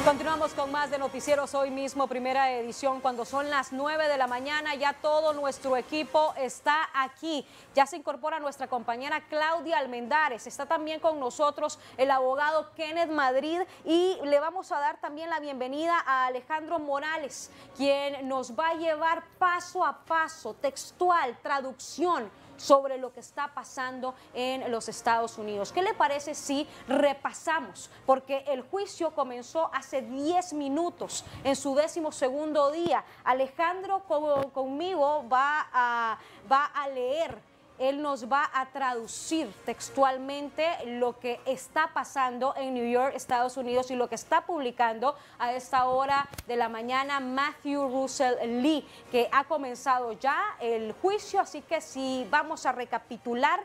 Continuamos con más de Noticieros Hoy Mismo, primera edición, cuando son las 9 de la mañana. Ya todo nuestro equipo está aquí. Ya se incorpora nuestra compañera Claudia Almendares. Está también con nosotros el abogado Kenneth Madrid y le vamos a dar también la bienvenida a Alejandro Morales, quien nos va a llevar paso a paso, textual, traducción, sobre lo que está pasando en los Estados Unidos. ¿Qué le parece si repasamos? Porque el juicio comenzó hace 10 minutos, en su 12º día. Alejandro conmigo va a leer. Él nos va a traducir textualmente lo que está pasando en New York, Estados Unidos, y lo que está publicando a esta hora de la mañana Matthew Russell Lee, que ha comenzado ya el juicio. Así que si vamos a recapitular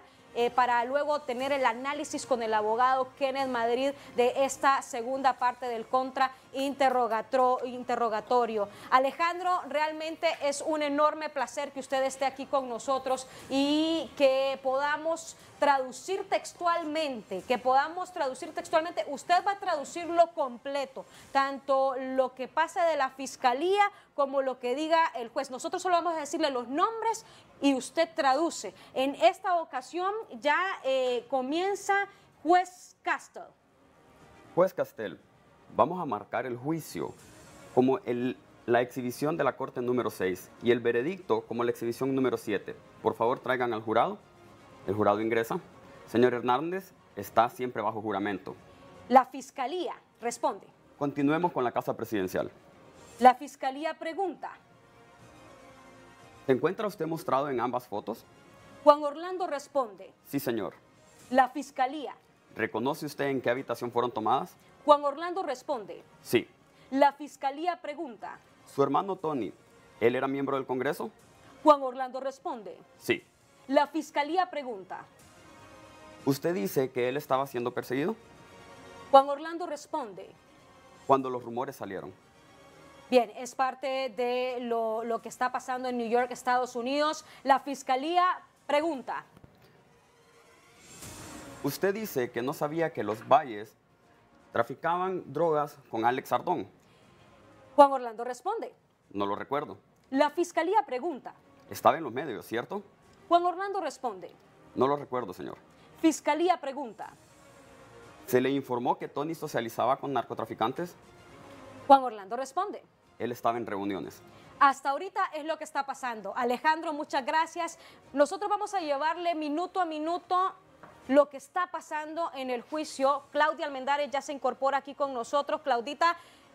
para luego tener el análisis con el abogado Kenneth Madrid de esta segunda parte del interrogatorio. Alejandro, realmente es un enorme placer que usted esté aquí con nosotros y que podamos traducir textualmente, Usted va a traducirlo completo, tanto lo que pase de la fiscalía como lo que diga el juez. Nosotros solo vamos a decirle los nombres y usted traduce. En esta ocasión ya comienza juez Castell. Juez Castell, vamos a marcar el juicio como la exhibición de la Corte número 6 y el veredicto como la exhibición número 7. Por favor, traigan al jurado. El jurado ingresa. Señor Hernández, está siempre bajo juramento. La fiscalía responde. Continuemos con la casa presidencial. La fiscalía pregunta. ¿Se encuentra usted mostrado en ambas fotos? Juan Orlando responde. Sí, señor. La fiscalía. ¿Reconoce usted en qué habitación fueron tomadas? Juan Orlando responde. Sí. La fiscalía pregunta. ¿Su hermano Tony, él era miembro del Congreso? Juan Orlando responde. Sí. La fiscalía pregunta. ¿Usted dice que él estaba siendo perseguido? Juan Orlando responde. Cuando los rumores salieron. Bien, es parte de lo que está pasando en New York, Estados Unidos. La fiscalía pregunta. Usted dice que no sabía que los Valles traficaban drogas con Alex Ardón. Juan Orlando responde. No lo recuerdo. La fiscalía pregunta. Estaba en los medios, ¿cierto? Juan Orlando responde. No lo recuerdo, señor. Fiscalía pregunta. ¿Se le informó que Tony socializaba con narcotraficantes? Juan Orlando responde. Él estaba en reuniones. Hasta ahorita es lo que está pasando. Alejandro, muchas gracias. Nosotros vamos a llevarle minuto a minuto lo que está pasando en el juicio. Claudia Almendares ya se incorpora aquí con nosotros. Claudita,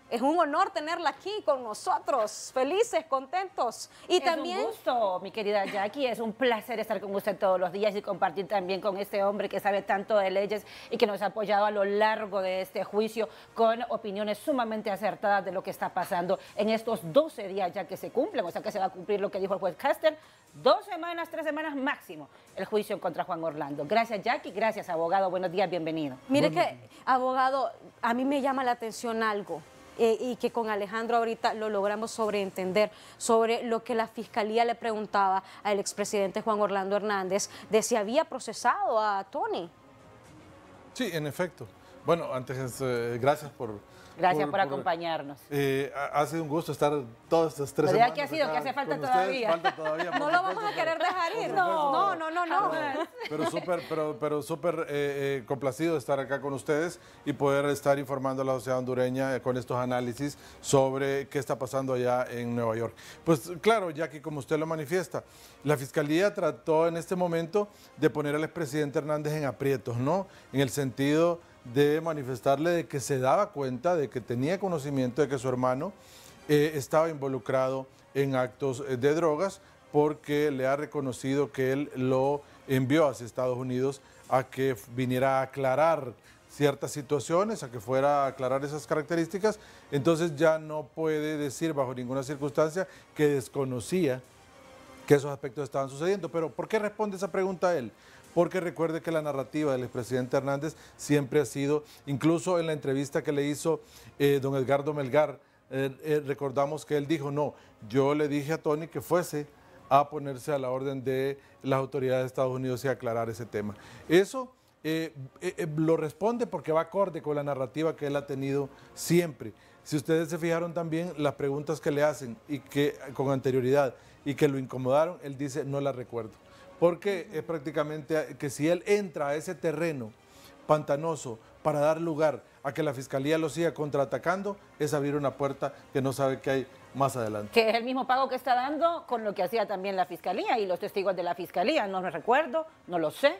es un honor tenerla aquí con nosotros, felices, contentos. Y también un gusto, mi querida Jackie, es un placer estar con usted todos los días y compartir también con este hombre que sabe tanto de leyes y que nos ha apoyado a lo largo de este juicio con opiniones sumamente acertadas de lo que está pasando en estos 12 días ya que se cumplen, o sea que se va a cumplir lo que dijo el juez Castell, 2 semanas, 3 semanas máximo, el juicio contra Juan Orlando. Gracias, Jackie, gracias, abogado, buenos días, bienvenido. Mire que, abogado, a mí me llama la atención algo. Y que con Alejandro ahorita lo logramos sobreentender, sobre lo que la fiscalía le preguntaba al expresidente Juan Orlando Hernández de si había procesado a Tony. Sí, en efecto. Bueno, antes, gracias por acompañarnos. Ha sido un gusto estar todas estas 3 semanas. ¿Qué ha sido? ¿Que hace falta todavía? Falta todavía. No lo vamos a querer dejar ir. No. Pero súper complacido de estar acá con ustedes y poder estar informando a la sociedad hondureña con estos análisis sobre qué está pasando allá en Nueva York. Pues claro, Jackie, como usted lo manifiesta, la Fiscalía trató en este momento de poner al expresidente Hernández en aprietos, ¿no? En el sentido de manifestarle de que se daba cuenta de que tenía conocimiento de que su hermano estaba involucrado en actos de drogas, porque le ha reconocido que él lo envió hacia Estados Unidos a que viniera a aclarar ciertas situaciones, a que fuera a aclarar esas características. Entonces ya no puede decir bajo ninguna circunstancia que desconocía que esos aspectos estaban sucediendo. Pero ¿por qué responde esa pregunta él? Porque recuerde que la narrativa del expresidente Hernández siempre ha sido, incluso en la entrevista que le hizo don Edgardo Melgar, recordamos que él dijo, no, yo le dije a Tony que fuese a ponerse a la orden de las autoridades de Estados Unidos y aclarar ese tema. Eso lo responde porque va acorde con la narrativa que él ha tenido siempre. Si ustedes se fijaron también las preguntas que le hacen y que con anterioridad y que lo incomodaron, él dice no las recuerdo. Porque es prácticamente que si él entra a ese terreno pantanoso para dar lugar a que la Fiscalía lo siga contraatacando, es abrir una puerta que no sabe qué hay más adelante. Que es el mismo pago que está dando con lo que hacía también la Fiscalía y los testigos de la Fiscalía. No me recuerdo, no lo sé.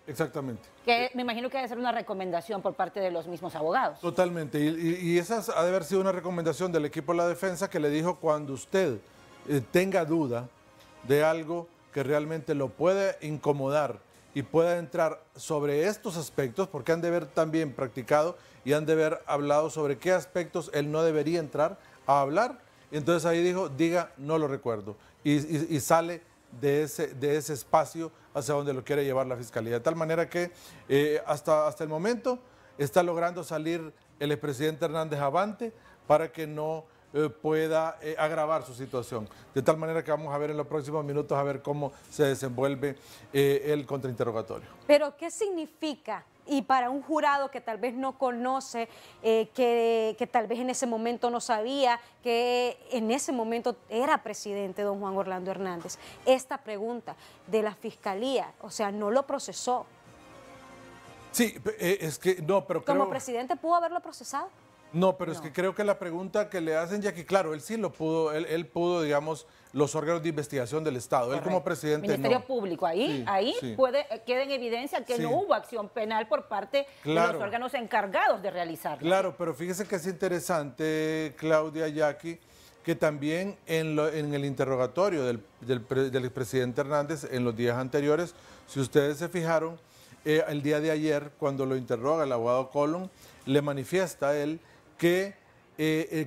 Exactamente. Que me imagino que debe ser una recomendación por parte de los mismos abogados. Totalmente. Y esa ha de haber sido una recomendación del equipo de la defensa que le dijo cuando usted tenga duda de algo que realmente lo puede incomodar y pueda entrar sobre estos aspectos, porque han de haber también practicado y han de haber hablado sobre qué aspectos él no debería entrar a hablar. Y entonces ahí dijo, diga, no lo recuerdo. Y sale de ese espacio hacia donde lo quiere llevar la Fiscalía. De tal manera que hasta el momento está logrando salir el expresidente Hernández avante para que no pueda agravar su situación. De tal manera que vamos a ver en los próximos minutos a ver cómo se desenvuelve el contrainterrogatorio. Pero, ¿qué significa? Y para un jurado que tal vez no conoce, que tal vez en ese momento no sabía que en ese momento era presidente don Juan Orlando Hernández, esta pregunta de la Fiscalía, o sea, no lo procesó. Sí, es que no, pero creo... ¿Como presidente pudo haberlo procesado? No, pero es que creo que la pregunta que le hacen, Jackie, claro, él sí lo pudo, él pudo, digamos, los órganos de investigación del Estado. Correcto. Él como presidente Ministerio no. Público, ahí Sí. queda en evidencia que no hubo acción penal por parte de los órganos encargados de realizarla. Claro, pero fíjese que es interesante, Claudia, Jackie, que también en el interrogatorio del expresidente Hernández en los días anteriores, si ustedes se fijaron, el día de ayer, cuando lo interroga el abogado Colón, le manifiesta a él que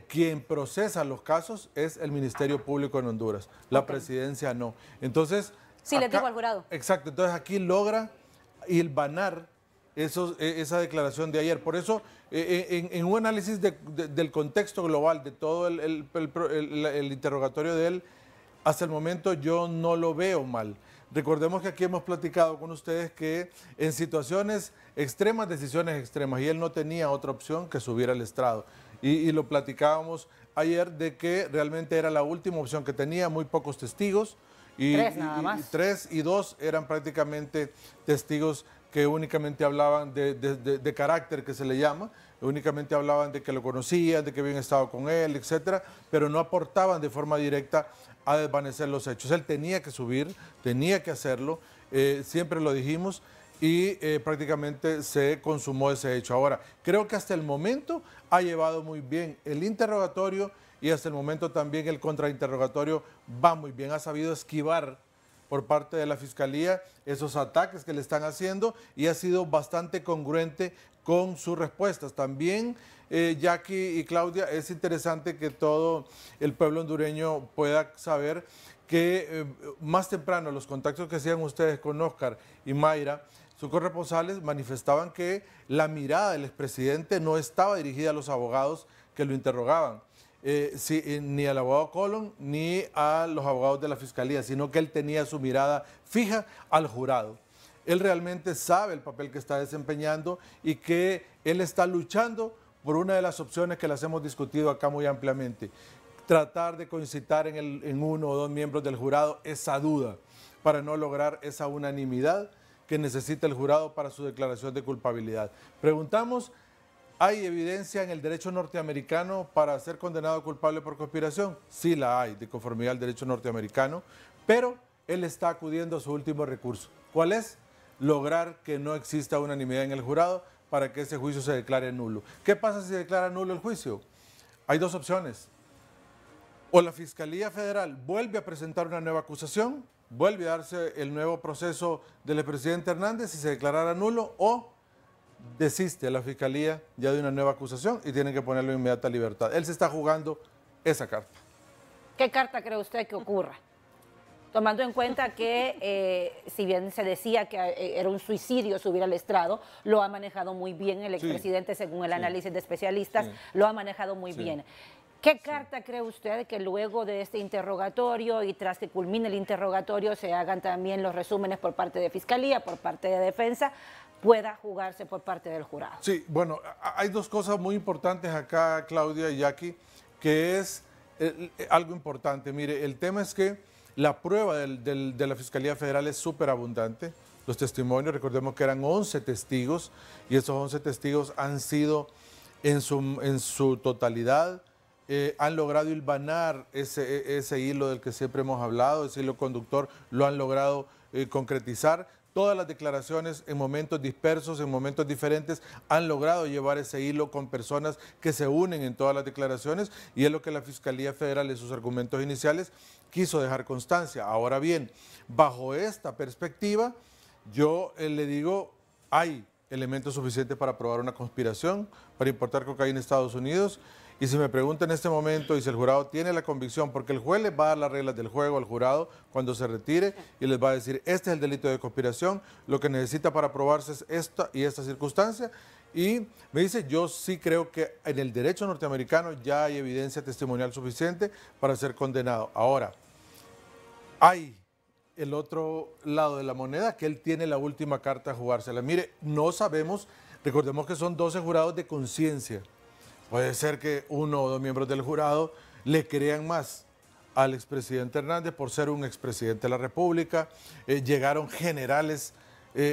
quien procesa los casos es el Ministerio Público en Honduras, la presidencia no. Entonces... Sí, le digo al jurado. Exacto, entonces aquí logra hilvanar esa declaración de ayer. Por eso, en un análisis del contexto global de todo el interrogatorio de él, hasta el momento yo no lo veo mal. Recordemos que aquí hemos platicado con ustedes que en situaciones extremas, decisiones extremas, y él no tenía otra opción que subir al estrado. Y lo platicábamos ayer de que realmente era la última opción que tenía, muy pocos testigos. Tres nada más. 3 y 2 eran prácticamente testigos que únicamente hablaban de carácter, que se le llama, únicamente hablaban de que lo conocían, de que habían estado con él, etcétera, pero no aportaban de forma directa a desvanecer los hechos. Él tenía que subir, tenía que hacerlo, siempre lo dijimos, y prácticamente se consumó ese hecho. Ahora, creo que hasta el momento ha llevado muy bien el interrogatorio y hasta el momento también el contrainterrogatorio va muy bien. Ha sabido esquivar por parte de la Fiscalía esos ataques que le están haciendo y ha sido bastante congruente con sus respuestas. También, Jackie y Claudia, es interesante que todo el pueblo hondureño pueda saber que más temprano los contactos que hacían ustedes con Óscar y Mayra, sus corresponsales, manifestaban que la mirada del expresidente no estaba dirigida a los abogados que lo interrogaban. Ni al abogado Colón ni a los abogados de la Fiscalía, sino que él tenía su mirada fija al jurado. Él realmente sabe el papel que está desempeñando y que él está luchando por una de las opciones que las hemos discutido acá muy ampliamente. Tratar de concitar en uno o dos miembros del jurado esa duda para no lograr esa unanimidad que necesita el jurado para su declaración de culpabilidad. Preguntamos, ¿hay evidencia en el derecho norteamericano para ser condenado culpable por conspiración? Sí la hay, de conformidad al derecho norteamericano, pero él está acudiendo a su último recurso. ¿Cuál es? Lograr que no exista unanimidad en el jurado para que ese juicio se declare nulo. ¿Qué pasa si se declara nulo el juicio? Hay dos opciones. O la Fiscalía Federal vuelve a presentar una nueva acusación, vuelve a darse el nuevo proceso del expresidente Hernández y se declarara nulo, o desiste la Fiscalía ya de una nueva acusación y tienen que ponerlo en inmediata libertad. Él se está jugando esa carta. ¿Qué carta cree usted que ocurra? Tomando en cuenta que, si bien se decía que era un suicidio subir al estrado, lo ha manejado muy bien el expresidente, según el análisis de especialistas, lo ha manejado muy bien. ¿Qué carta cree usted que luego de este interrogatorio y tras que culmine el interrogatorio se hagan también los resúmenes por parte de Fiscalía, por parte de Defensa, pueda jugarse por parte del jurado? Sí, bueno, hay dos cosas muy importantes acá, Claudia y Jackie, que es algo importante. Mire, el tema es que la prueba de la Fiscalía Federal es súper abundante. Los testimonios, recordemos que eran 11 testigos y esos 11 testigos han sido en su totalidad, han logrado hilvanar ese hilo del que siempre hemos hablado, ese hilo conductor, lo han logrado concretizar. Todas las declaraciones en momentos dispersos, en momentos diferentes, han logrado llevar ese hilo con personas que se unen en todas las declaraciones y es lo que la Fiscalía Federal en sus argumentos iniciales quiso dejar constancia. Ahora bien, bajo esta perspectiva, yo le digo, hay elementos suficientes para probar una conspiración, para importar cocaína a Estados Unidos. Y si me pregunta en este momento y si el jurado tiene la convicción, porque el juez les va a dar las reglas del juego al jurado cuando se retire y les va a decir, este es el delito de conspiración, lo que necesita para probarse es esta y esta circunstancia. Y me dice, yo sí creo que en el derecho norteamericano ya hay evidencia testimonial suficiente para ser condenado. Ahora, hay el otro lado de la moneda, que él tiene la última carta a jugársela. Mire, no sabemos, recordemos que son 12 jurados de conciencia. Puede ser que uno o dos miembros del jurado le crean más al expresidente Hernández por ser un expresidente de la República. Llegaron generales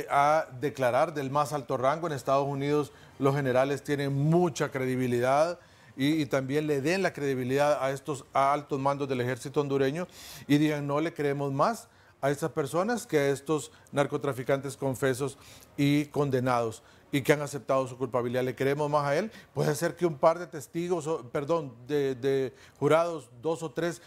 a declarar del más alto rango. En Estados Unidos los generales tienen mucha credibilidad y también le den la credibilidad a estos altos mandos del ejército hondureño y digan no le creemos más a estas personas que a estos narcotraficantes confesos y condenados y que han aceptado su culpabilidad. Le queremos más a él. Puede ser que un par de testigos, de jurados, 2 o 3,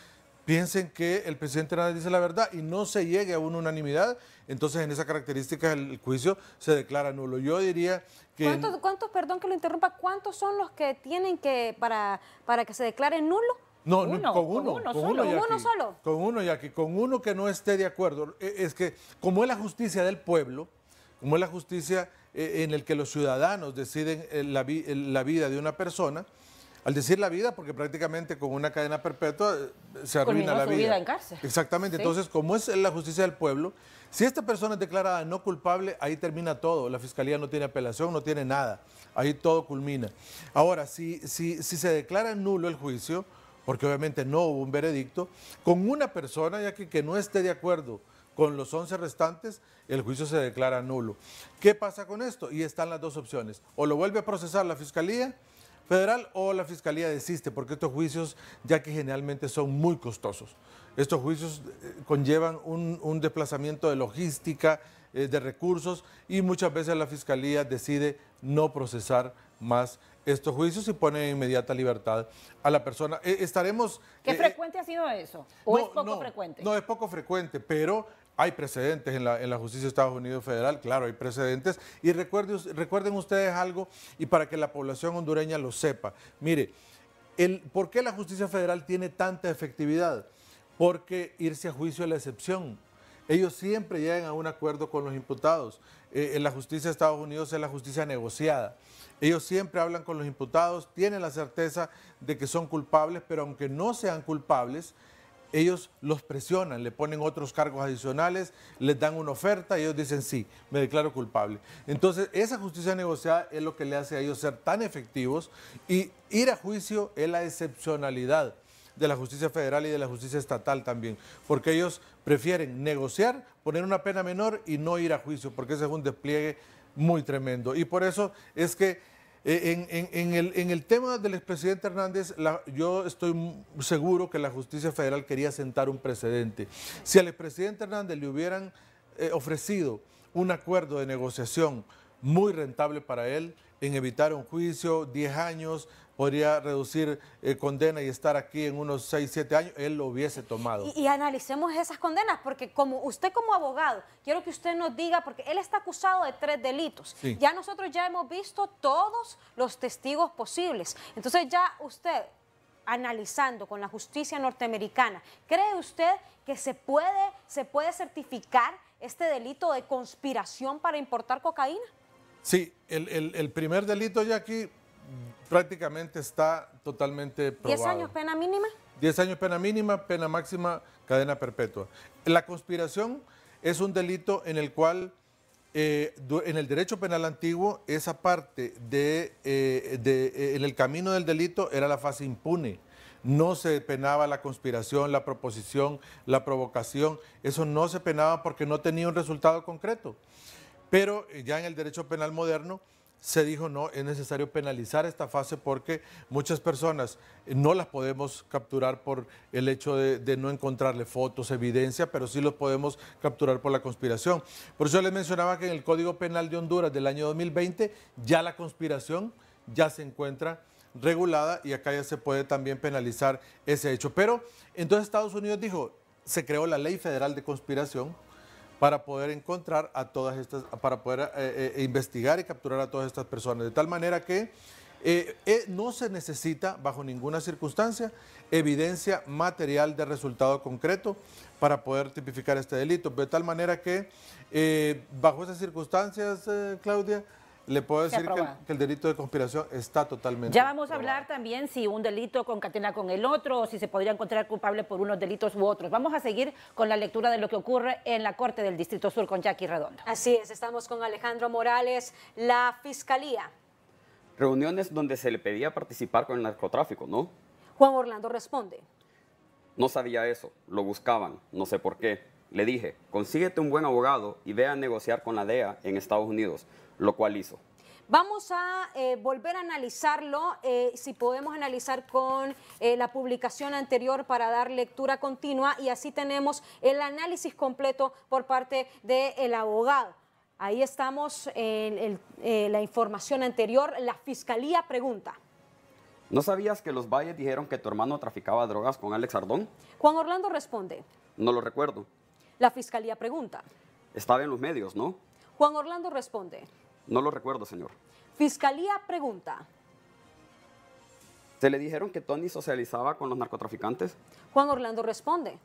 piensen que el presidente Hernández dice la verdad y no se llegue a una unanimidad. Entonces, en esa característica, el juicio se declara nulo. Yo diría que... ¿Cuántos, perdón que lo interrumpa, cuántos son los que tienen que, para que se declare nulo? No, uno, con uno solo. Con uno, Jackie, con uno que no esté de acuerdo. Es que como es la justicia del pueblo, como es la justicia en el que los ciudadanos deciden la vida de una persona, al decir la vida, porque prácticamente con una cadena perpetua se arruina la vida en cárcel. Exactamente, ¿Sí? Entonces como es la justicia del pueblo, si esta persona es declarada no culpable, ahí termina todo, la fiscalía no tiene apelación, no tiene nada, ahí todo culmina. Ahora, si se declara nulo el juicio, porque obviamente no hubo un veredicto, con una persona ya que no esté de acuerdo con los 11 restantes, el juicio se declara nulo. ¿Qué pasa con esto? Y están las dos opciones. O lo vuelve a procesar la Fiscalía Federal o la Fiscalía desiste, porque estos juicios, ya que generalmente son muy costosos, estos juicios conllevan un desplazamiento de logística, de recursos, y muchas veces la Fiscalía decide no procesar más estos juicios y pone en inmediata libertad a la persona. Estaremos... ¿Qué frecuente ha sido eso? ¿O es poco frecuente? No, es poco frecuente, pero hay precedentes en la justicia de Estados Unidos Federal, claro, hay precedentes. Y recuerden ustedes algo, y para que la población hondureña lo sepa. Mire, ¿por qué la justicia federal tiene tanta efectividad? Porque irse a juicio es la excepción. Ellos siempre llegan a un acuerdo con los imputados. En la justicia de Estados Unidos es la justicia negociada. Ellos siempre hablan con los imputados, tienen la certeza de que son culpables, pero aunque no sean culpables, ellos los presionan, le ponen otros cargos adicionales, les dan una oferta y ellos dicen sí, me declaro culpable. Entonces, esa justicia negociada es lo que le hace a ellos ser tan efectivos, y ir a juicio es la excepcionalidad de la justicia federal y de la justicia estatal también, porque ellos prefieren negociar, poner una pena menor y no ir a juicio, porque ese es un despliegue muy tremendo. Y por eso es que en el tema del expresidente Hernández, yo estoy seguro que la justicia federal quería sentar un precedente. Si al expresidente Hernández le hubieran ofrecido un acuerdo de negociación muy rentable para él, en evitar un juicio, 10 años, podría reducir condena y estar aquí en unos 6, 7 años, él lo hubiese tomado. Y analicemos esas condenas, porque usted como abogado, quiero que usted nos diga, porque él está acusado de 3 delitos. Sí. Ya nosotros ya hemos visto todos los testigos posibles. Entonces ya usted, analizando con la justicia norteamericana, ¿cree usted que se puede certificar este delito de conspiración para importar cocaína? Sí, el primer delito, Jackie, prácticamente está totalmente probado. 10 años pena mínima. 10 años pena mínima, pena máxima, cadena perpetua. La conspiración es un delito en el cual, en el derecho penal antiguo, esa parte en el camino del delito era la fase impune. No se penaba la conspiración, la proposición, la provocación. Eso no se penaba porque no tenía un resultado concreto. Pero ya en el derecho penal moderno se dijo no, es necesario penalizar esta fase porque muchas personas no las podemos capturar por el hecho de no encontrarle fotos, evidencia, pero sí los podemos capturar por la conspiración. Por eso les mencionaba que en el Código Penal de Honduras del año 2020 ya la conspiración ya se encuentra regulada y acá ya se puede también penalizar ese hecho. Pero entonces Estados Unidos dijo, se creó la Ley Federal de Conspiración para poder encontrar a todas estas, para poder investigar y capturar a todas estas personas. De tal manera que no se necesita, bajo ninguna circunstancia, evidencia material de resultado concreto para poder tipificar este delito. De tal manera que, bajo esas circunstancias, Claudia, le puedo decir que el delito de conspiración está totalmente Ya vamos a probado. hablar también si un delito concatena con el otro o si se podría encontrar culpable por unos delitos u otros. Vamos a seguir con la lectura de lo que ocurre en la Corte del Distrito Sur con Jackie Redondo. Así es, estamos con Alejandro Morales, la Fiscalía. Reuniones donde se le pedía participar con el narcotráfico, ¿no? Juan Orlando responde. No sabía eso, lo buscaban, no sé por qué. Le dije, consíguete un buen abogado y ve a negociar con la DEA en Estados Unidos, lo cual hizo. Vamos a volver a analizarlo, si podemos analizar con la publicación anterior para dar lectura continua y así tenemos el análisis completo por parte del abogado. Ahí estamos en la información anterior. La Fiscalía pregunta. ¿No sabías que los Valles dijeron que tu hermano traficaba drogas con Alex Ardón? Juan Orlando responde. No lo recuerdo. La Fiscalía pregunta. Estaba en los medios, ¿no? Juan Orlando responde. No lo recuerdo, señor. Fiscalía pregunta. ¿Se le dijeron que Tony socializaba con los narcotraficantes? Juan Orlando responde.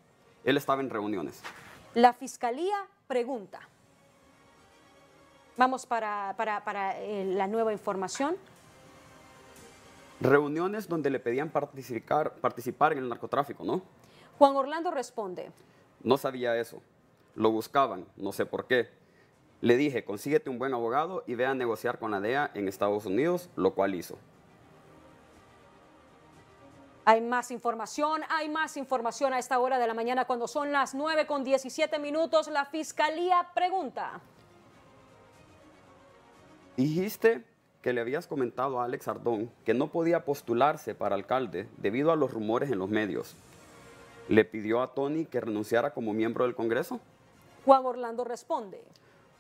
Él estaba en reuniones. La Fiscalía pregunta. Vamos para la nueva información. Reuniones donde le pedían participar en el narcotráfico, ¿no? Juan Orlando responde. No sabía eso. Lo buscaban, no sé por qué. Le dije, consíguete un buen abogado y ve a negociar con la DEA en Estados Unidos, lo cual hizo. Hay más información a esta hora de la mañana cuando son las 9:17. La Fiscalía pregunta. Dijiste que le habías comentado a Alex Ardón que no podía postularse para alcalde debido a los rumores en los medios. ¿Le pidió a Tony que renunciara como miembro del Congreso? Juan Orlando responde.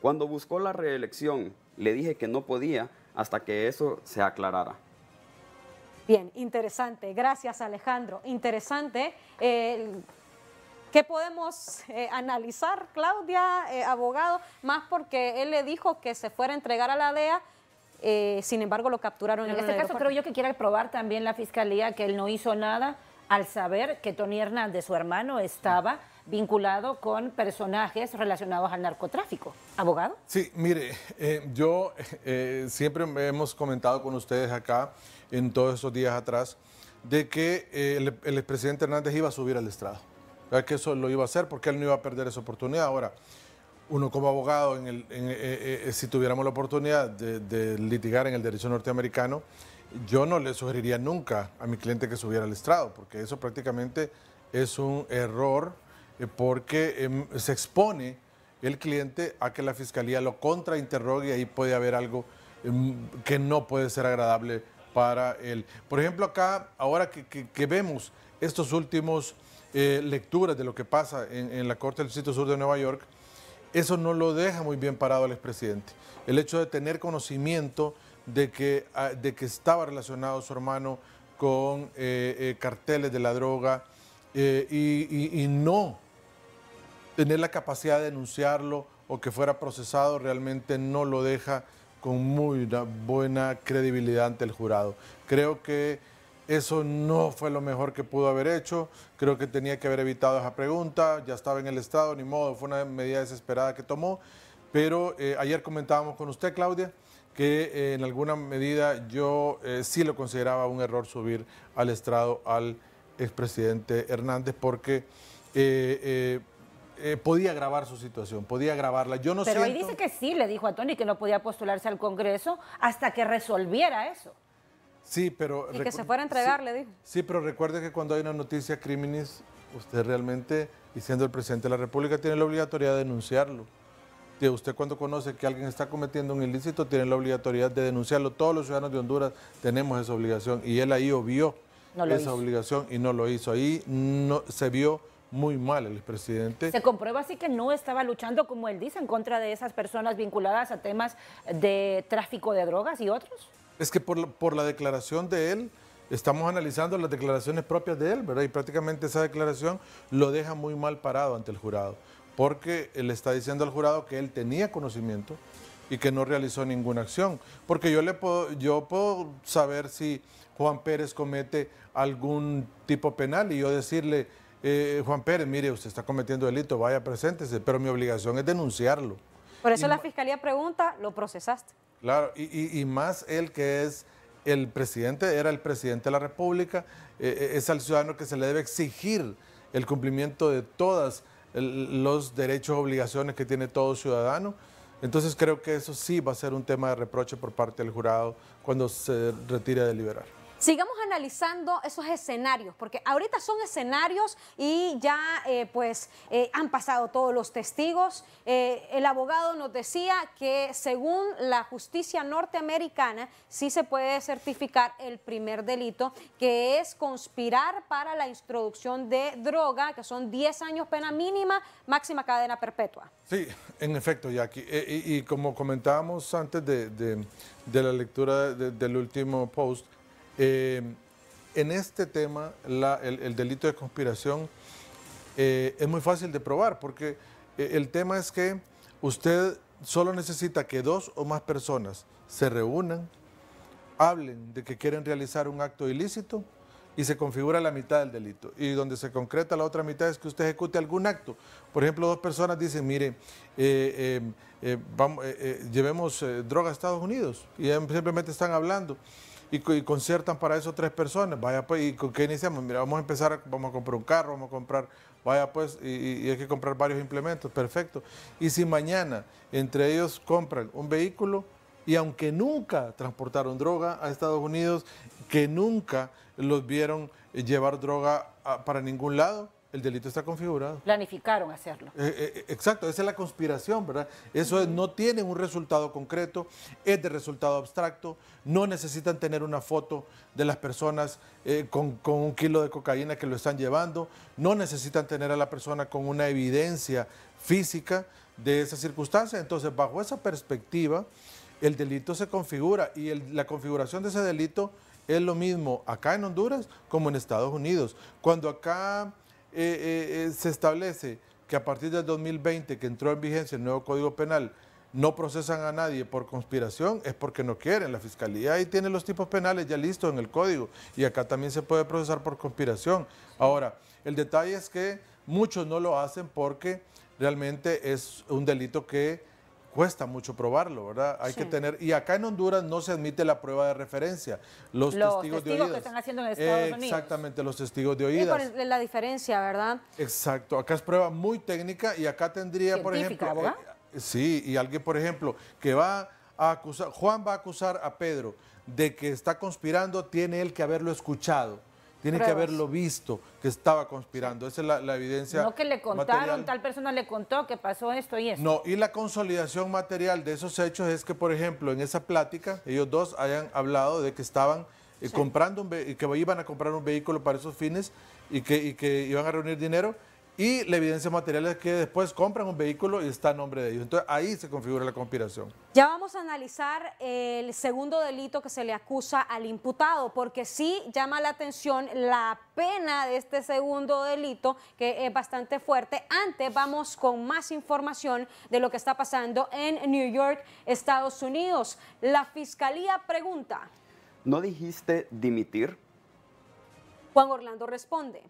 Cuando buscó la reelección, le dije que no podía hasta que eso se aclarara. Bien, interesante. Gracias, Alejandro. Interesante. ¿Qué podemos analizar, Claudia, abogado? Más porque él le dijo que se fuera a entregar a la DEA, sin embargo lo capturaron En este caso creo yo que quiere probar también la Fiscalía que él no hizo nada al saber que Tony Hernández, su hermano, estaba vinculado con personajes relacionados al narcotráfico. ¿Abogado? Sí, mire, yo siempre hemos comentado con ustedes acá, en todos esos días atrás, de que el expresidente Hernández iba a subir al estrado. Que eso lo iba a hacer porque él no iba a perder esa oportunidad. Ahora, uno como abogado, si tuviéramos la oportunidad de litigar en el derecho norteamericano, yo no le sugeriría nunca a mi cliente que subiera al estrado, porque eso prácticamente es un error, porque se expone el cliente a que la Fiscalía lo contrainterrogue y ahí puede haber algo que no puede ser agradable para él. Por ejemplo, acá, ahora que vemos estos últimos lecturas de lo que pasa en la Corte del Distrito Sur de Nueva York, eso no lo deja muy bien parado al expresidente. El hecho de tener conocimiento de que estaba relacionado su hermano con carteles de la droga y no tener la capacidad de denunciarlo o que fuera procesado realmente no lo deja con muy buena credibilidad ante el jurado. Creo que eso no fue lo mejor que pudo haber hecho, creo que tenía que haber evitado esa pregunta, ya estaba en el estrado, ni modo, fue una medida desesperada que tomó, pero ayer comentábamos con usted, Claudia, que en alguna medida yo sí lo consideraba un error subir al estrado al expresidente Hernández porque podía agravar su situación, podía agravarla. Yo no Pero ahí siento... dice que sí, le dijo a Tony que no podía postularse al Congreso hasta que resolviera eso. Sí, pero... Y que se fuera a entregar, le dijo. Sí, pero recuerde que cuando hay una noticia criminis, usted realmente, y siendo el presidente de la República, tiene la obligatoriedad de denunciarlo. Usted cuando conoce que alguien está cometiendo un ilícito, tiene la obligatoriedad de denunciarlo. Todos los ciudadanos de Honduras tenemos esa obligación y él ahí obvió esa obligación y no lo hizo. Ahí no, se vio muy mal el expresidente. Se comprueba así que no estaba luchando, como él dice, en contra de esas personas vinculadas a temas de tráfico de drogas y otros. Es que por la declaración de él, estamos analizando las declaraciones propias de él, ¿verdad? Y prácticamente esa declaración lo deja muy mal parado ante el jurado, porque él está diciendo al jurado que él tenía conocimiento y que no realizó ninguna acción. Porque yo puedo saber si Juan Pérez comete algún tipo penal y yo decirle, Juan Pérez, mire, usted está cometiendo delito, vaya, preséntese, pero mi obligación es denunciarlo. Por eso la Fiscalía pregunta, ¿lo procesaste? Claro, y más él que es el presidente, era el presidente de la República, es al ciudadano que se le debe exigir el cumplimiento de todos los derechos y obligaciones que tiene todo ciudadano. Entonces creo que eso sí va a ser un tema de reproche por parte del jurado cuando se retire de deliberar. Sigamos analizando esos escenarios, porque ahorita son escenarios y ya han pasado todos los testigos. El abogado nos decía que según la justicia norteamericana sí se puede certificar el primer delito, que es conspirar para la introducción de droga, que son 10 años pena mínima, máxima cadena perpetua. Sí, en efecto, Jackie. Y como comentábamos antes de la lectura del último post, en este tema, el delito de conspiración es muy fácil de probar porque el tema es que usted solo necesita que 2 o más personas se reúnan, hablen de que quieren realizar un acto ilícito y se configura la mitad del delito. Y donde se concreta la otra mitad es que usted ejecute algún acto. Por ejemplo, 2 personas dicen, mire, llevemos droga a Estados Unidos y simplemente están hablando. Y conciertan para eso 3 personas, vaya pues, ¿y con qué iniciamos? Mira, vamos a comprar un carro, vamos a comprar, vaya pues, y hay que comprar varios implementos, perfecto. Y si mañana entre ellos compran un vehículo, y aunque nunca transportaron droga a Estados Unidos, que nunca los vieron llevar droga para ningún lado, el delito está configurado. Planificaron hacerlo. Exacto, esa es la conspiración, ¿verdad? Eso no tiene un resultado concreto, es de resultado abstracto, no necesitan tener una foto de las personas con 1 kilo de cocaína que lo están llevando, no necesitan tener a la persona con una evidencia física de esa circunstancia. Entonces, bajo esa perspectiva, el delito se configura y la configuración de ese delito es lo mismo acá en Honduras como en Estados Unidos. Cuando acá se establece que a partir del 2020, que entró en vigencia el nuevo Código Penal, no procesan a nadie por conspiración, es porque no quieren. La Fiscalía ahí tiene los tipos penales ya listos en el Código y acá también se puede procesar por conspiración. Ahora, el detalle es que muchos no lo hacen porque realmente es un delito que cuesta mucho probarlo, ¿verdad? Hay que tener, y acá en Honduras no se admite la prueba de referencia, los testigos de oídas. Que están haciendo en Estados Unidos. Exactamente, los testigos de oídas. Sí, por la diferencia, ¿verdad? Exacto, acá es prueba muy técnica y acá tendría, por ejemplo, sí, y alguien, por ejemplo, que va a acusar, Juan va a acusar a Pedro de que está conspirando, tiene él que haberlo escuchado. Tiene que haberlo visto, que estaba conspirando. Esa es la evidencia. No que le contaron, material. Tal persona le contó que pasó esto y eso. No, y la consolidación material de esos hechos es que, por ejemplo, en esa plática, ellos dos hayan hablado de que estaban comprando que iban a comprar un vehículo para esos fines y que iban a reunir dinero. Y la evidencia material es que después compran un vehículo y está a nombre de ellos. Entonces ahí se configura la conspiración. Ya vamos a analizar el segundo delito que se le acusa al imputado, porque sí llama la atención la pena de este segundo delito, que es bastante fuerte. Antes vamos con más información de lo que está pasando en New York, Estados Unidos. La Fiscalía pregunta. ¿No dijiste dimitir? Juan Orlando responde.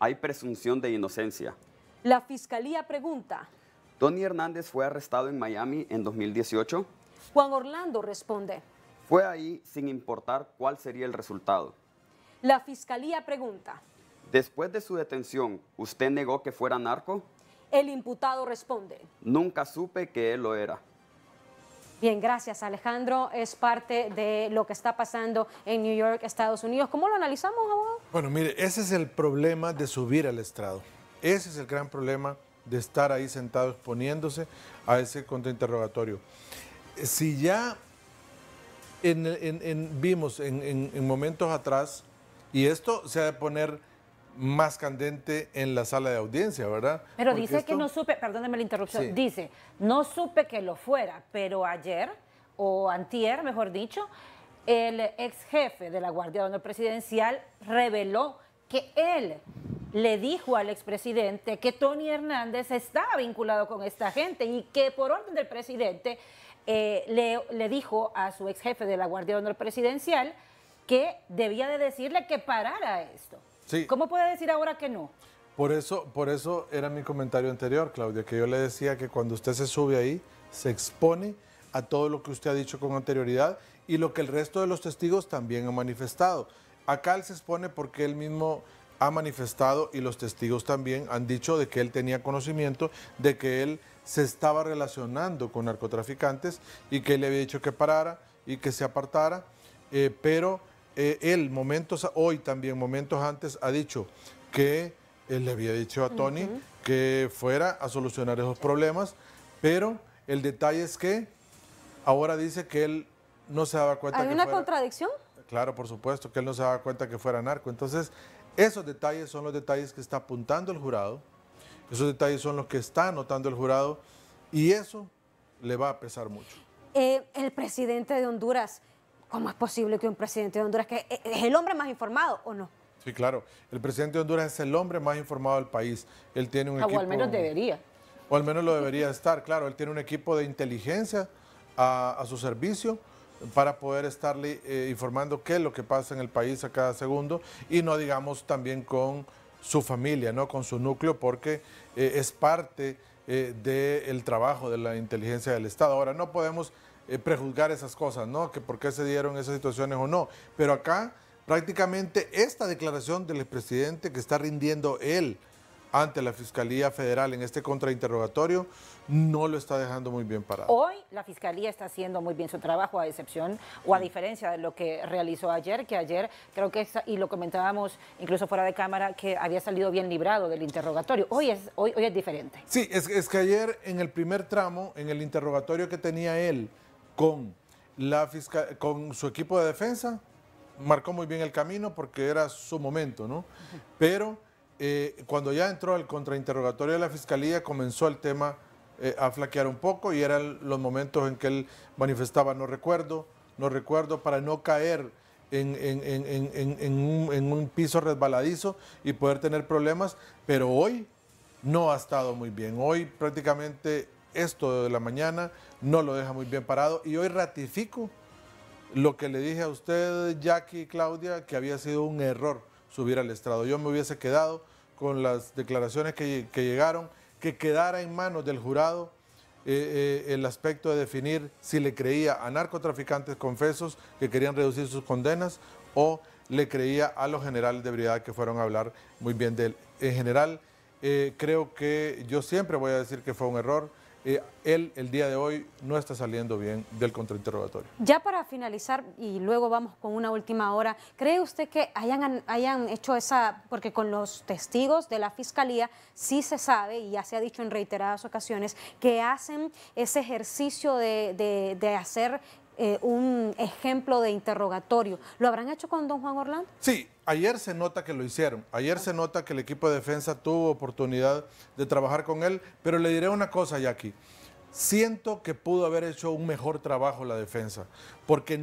Hay presunción de inocencia. La Fiscalía pregunta. ¿Tony Hernández fue arrestado en Miami en 2018? Juan Orlando responde. Fue ahí sin importar cuál sería el resultado. La fiscalía pregunta. Después de su detención, ¿usted negó que fuera narco? El imputado responde. Nunca supe que él lo era. Bien, gracias Alejandro. Es parte de lo que está pasando en New York, Estados Unidos. ¿Cómo lo analizamos, abogado? Bueno, mire, ese es el problema de subir al estrado. Ese es el gran problema de estar ahí sentado exponiéndose a ese contrainterrogatorio. Si ya vimos en momentos atrás, y esto se ha de poner más candente en la sala de audiencia, ¿verdad? Pero Porque dice que no supe, perdóneme la interrupción, Sí. dice, no supe que lo fuera, pero ayer, o antier, mejor dicho, el ex jefe de la Guardia de Honor Presidencial reveló que él le dijo al expresidente que Tony Hernández estaba vinculado con esta gente y que por orden del presidente le dijo a su ex jefe de la Guardia de Honor Presidencial que debía de decirle que parara esto. Sí. ¿Cómo puede decir ahora que no? Por eso era mi comentario anterior, Claudia, que yo le decía que cuando usted se sube ahí, se expone a todo lo que usted ha dicho con anterioridad y lo que el resto de los testigos también han manifestado. Acá él se expone porque él mismo ha manifestado y los testigos también han dicho de que él tenía conocimiento de que él se estaba relacionando con narcotraficantes y que él le había dicho que parara y que se apartara, pero él hoy también, momentos antes, ha dicho que él le había dicho a Tony que fuera a solucionar esos problemas, pero el detalle es que ahora dice que él no se daba cuenta ¿Hay que una fuera... contradicción? Claro, por supuesto, que él no se daba cuenta que fuera narco. Entonces, esos detalles son los detalles que está apuntando el jurado, esos detalles son los que está anotando el jurado y eso le va a pesar mucho. El presidente de Honduras, ¿cómo es posible que un presidente de Honduras, que es el hombre más informado o no? Sí, claro. El presidente de Honduras es el hombre más informado del país. Él tiene un equipo... O al menos debería. O al menos lo debería estar, claro. Él tiene un equipo de inteligencia a su servicio para poder estarle informando qué es lo que pasa en el país a cada segundo y no digamos también con su familia, ¿no? Con su núcleo, porque es parte del trabajo de la inteligencia del Estado. Ahora, no podemos prejuzgar esas cosas, ¿no? Que por qué se dieron esas situaciones o no. Pero acá, prácticamente, esta declaración del expresidente que está rindiendo él ante la Fiscalía Federal en este contrainterrogatorio, no lo está dejando muy bien parado. Hoy la Fiscalía está haciendo muy bien su trabajo, a excepción o a diferencia de lo que realizó ayer, que ayer creo que, y lo comentábamos incluso fuera de cámara, que había salido bien librado del interrogatorio. Hoy es diferente. Sí, es que ayer en el primer tramo, en el interrogatorio que tenía él con con su equipo de defensa, marcó muy bien el camino porque era su momento, ¿no? Pero cuando ya entró al contrainterrogatorio de la Fiscalía, comenzó el tema a flaquear un poco y eran los momentos en que él manifestaba no recuerdo, para no caer en un piso resbaladizo y poder tener problemas, pero hoy no ha estado muy bien. Hoy prácticamente esto de la mañana no lo deja muy bien parado y hoy ratifico lo que le dije a usted, Jackie y Claudia, que había sido un error subir al estrado. Yo me hubiese quedado con las declaraciones que llegaron, que quedara en manos del jurado el aspecto de definir si le creía a narcotraficantes confesos que querían reducir sus condenas o le creía a los generales de brigada que fueron a hablar muy bien de él. En general, creo que yo siempre voy a decir que fue un error. Él el día de hoy no está saliendo bien del contrainterrogatorio. Ya para finalizar, y luego vamos con una última hora, ¿cree usted que hayan hecho esa, porque con los testigos de la Fiscalía sí se sabe, y ya se ha dicho en reiteradas ocasiones, que hacen ese ejercicio de hacer un ejemplo de interrogatorio? ¿Lo habrán hecho con don Juan Orlando? Sí, ayer se nota que lo hicieron. Ayer se nota que el equipo de defensa tuvo oportunidad de trabajar con él, pero le diré una cosa, Jackie. Siento que pudo haber hecho un mejor trabajo la defensa, porque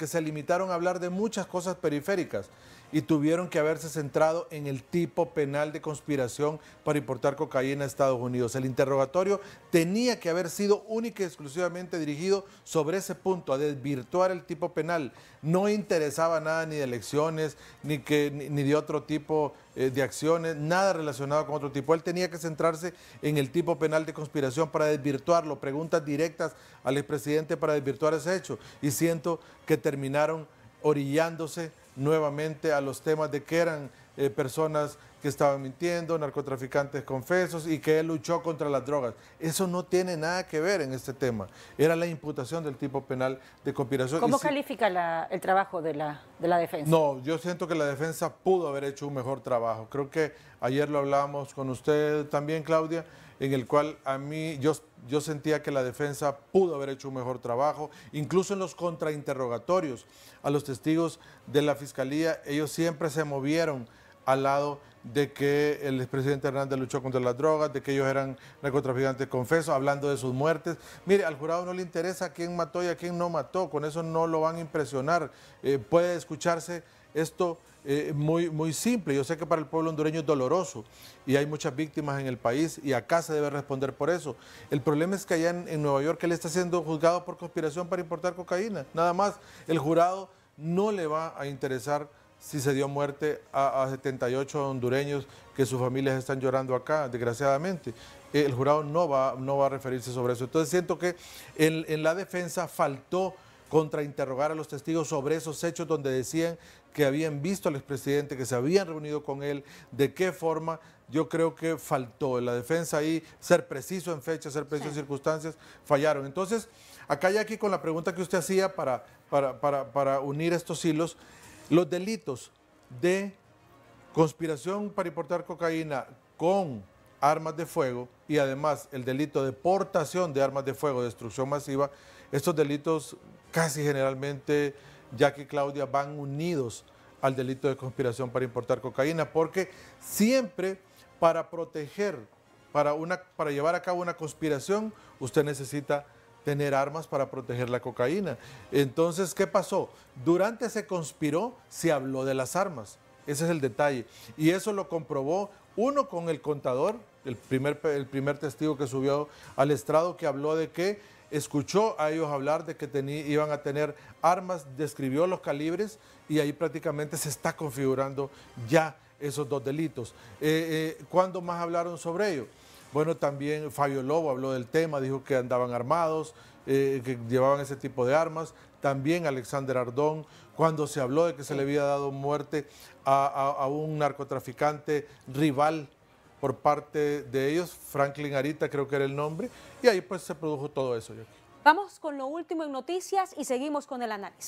se limitaron a hablar de muchas cosas periféricas y tuvieron que haberse centrado en el tipo penal de conspiración para importar cocaína a Estados Unidos. El interrogatorio tenía que haber sido única y exclusivamente dirigido sobre ese punto, a desvirtuar el tipo penal. No interesaba nada ni de elecciones, ni de otro tipo de acciones, nada relacionado con otro tipo. Él tenía que centrarse en el tipo penal de conspiración para desvirtuarlo, preguntas directas al expresidente para desvirtuar ese hecho. Y siento que terminaron orillándose nuevamente a los temas de que eran personas que estaban mintiendo, narcotraficantes confesos y que él luchó contra las drogas. Eso no tiene nada que ver en este tema. Era la imputación del tipo penal de conspiración. ¿Cómo califica el trabajo de la defensa? No, yo siento que la defensa pudo haber hecho un mejor trabajo. Creo que ayer lo hablábamos con usted también, Claudia, en el cual a mí yo sentía que la defensa pudo haber hecho un mejor trabajo, incluso en los contrainterrogatorios a los testigos de la Fiscalía, ellos siempre se movieron al lado de que el expresidente Hernández luchó contra las drogas, de que ellos eran narcotraficantes confesos, hablando de sus muertes. Mire, al jurado no le interesa a quién mató y a quién no mató, con eso no lo van a impresionar. Puede escucharse esto muy simple. Yo sé que para el pueblo hondureño es doloroso y hay muchas víctimas en el país y acá se debe responder por eso. El problema es que allá en Nueva York él está siendo juzgado por conspiración para importar cocaína. Nada más, el jurado no le va a interesar si se dio muerte a 78 hondureños que sus familias están llorando acá, desgraciadamente. El jurado no va a referirse sobre eso. Entonces siento que en la defensa faltó contrainterrogar a los testigos sobre esos hechos donde decían que habían visto al expresidente, que se habían reunido con él, de qué forma. Yo creo que faltó en la defensa ahí ser preciso en fechas, ser preciso en circunstancias, fallaron. Entonces, acá ya aquí con la pregunta que usted hacía para unir estos hilos, los delitos de conspiración para importar cocaína con armas de fuego y además el delito de portación de armas de fuego, destrucción masiva, estos delitos casi generalmente, Jackie y Claudia, van unidos al delito de conspiración para importar cocaína, porque siempre para proteger, para llevar a cabo una conspiración, usted necesita tener armas para proteger la cocaína. Entonces, ¿qué pasó? Durante se conspiró, se habló de las armas. Ese es el detalle. Y eso lo comprobó uno con el contador, el primer testigo que subió al estrado, que habló de que escuchó a ellos hablar de que iban a tener armas, describió los calibres y ahí prácticamente se está configurando ya esos dos delitos. ¿Cuándo más hablaron sobre ello? Bueno, también Fabio Lobo habló del tema, dijo que andaban armados, que llevaban ese tipo de armas. También Alexander Ardón, cuando se habló de que se le había dado muerte a un narcotraficante rival por parte de ellos, Franklin Arita creo que era el nombre, y ahí pues se produjo todo eso. Vamos con lo último en noticias y seguimos con el análisis.